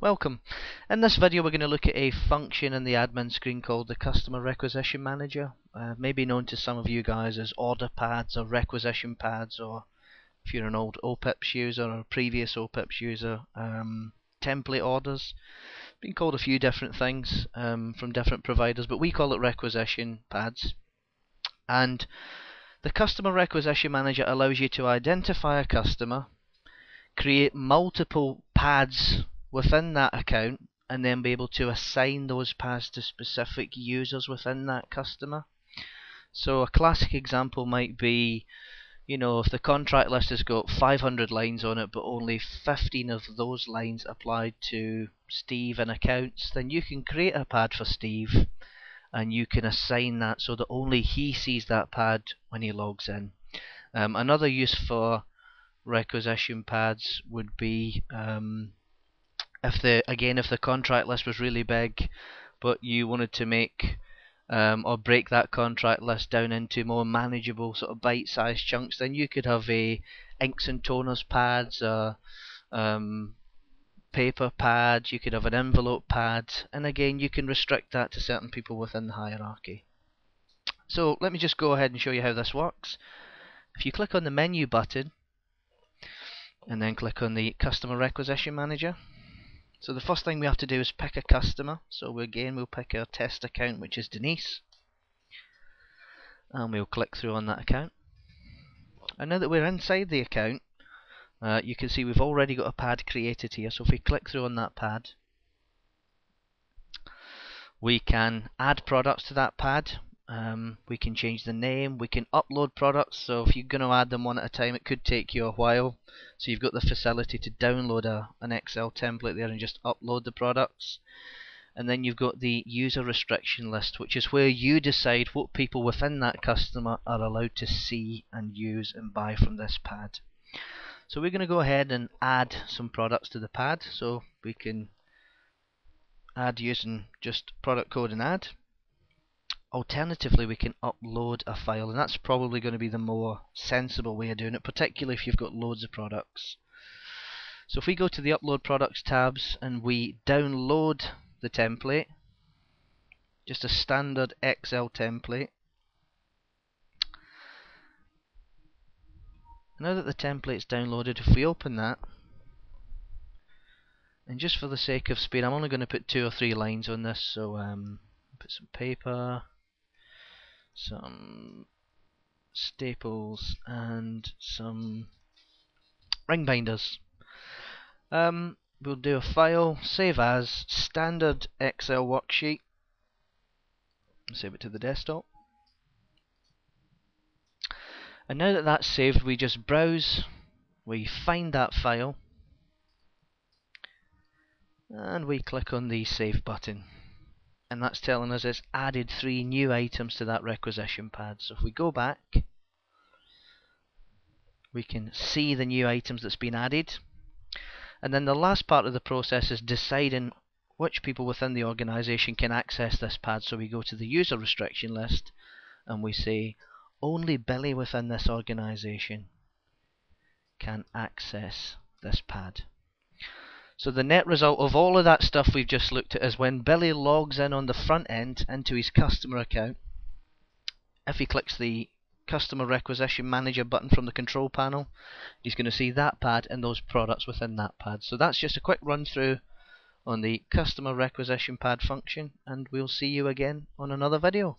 Welcome. In this video we're going to look at a function in the admin screen called the Customer Requisition Manager, maybe known to some of you guys as order pads or requisition pads, or if you're an old OPIPS user or a previous OPIPS user, template orders. It's been called a few different things from different providers, but we call it requisition pads. And the Customer Requisition Manager allows you to identify a customer, create multiple pads within that account, and then be able to assign those pads to specific users within that customer. So a classic example might be, if the contract list has got 500 lines on it, but only 15 of those lines apply to Steve in accounts, then you can create a pad for Steve and you can assign that so that only he sees that pad when he logs in. Another use for requisition pads would be if the contract list was really big, but you wanted to make or break that contract list down into more manageable sort of bite-sized chunks, then you could have a inks and toners pads, paper pad, you could have an envelope pad, and again you can restrict that to certain people within the hierarchy. So let me just go ahead and show you how this works. If you click on the menu button and then click on the Customer Requisition Manager, so the first thing we have to do is pick a customer. So we'll pick our test account, which is Denise, and we'll click through on that account. And now that we're inside the account, you can see we've already got a pad created here. So if we click through on that pad, we can add products to that pad. We can change the name, we can upload products. So if you're going to add them one at a time, it could take you a while. So you've got the facility to download an Excel template there and just upload the products. And then you've got the user restriction list, which is where you decide what people within that customer are allowed to see and use and buy from this pad. So we're going to go ahead and add some products to the pad. So we can add using just product code and add. Alternatively, we can upload a file, and that's probably going to be the more sensible way of doing it, particularly if you've got loads of products. So if we go to the Upload Products tabs and we download the template, just a standard Excel template. Now that the template's downloaded, if we open that, and just for the sake of speed, I'm only going to put 2 or 3 lines on this, so put some paper, some staples, and some ring binders. We'll do a file, save as, standard Excel worksheet, save it to the desktop. And now that that's saved, we just browse, we find that file, and we click on the Save button. And that's telling us it's added 3 new items to that requisition pad. So if we go back, we can see the new items that's been added. And then the last part of the process is deciding which people within the organization can access this pad. So we go to the user restriction list and we say only Billy within this organization can access this pad. So the net result of all of that stuff we've just looked at is when Billy logs in on the front end into his customer account, if he clicks the Customer Requisition Manager button from the control panel, he's going to see that pad and those products within that pad. So that's just a quick run through on the Customer Requisition Pad function, and we'll see you again on another video.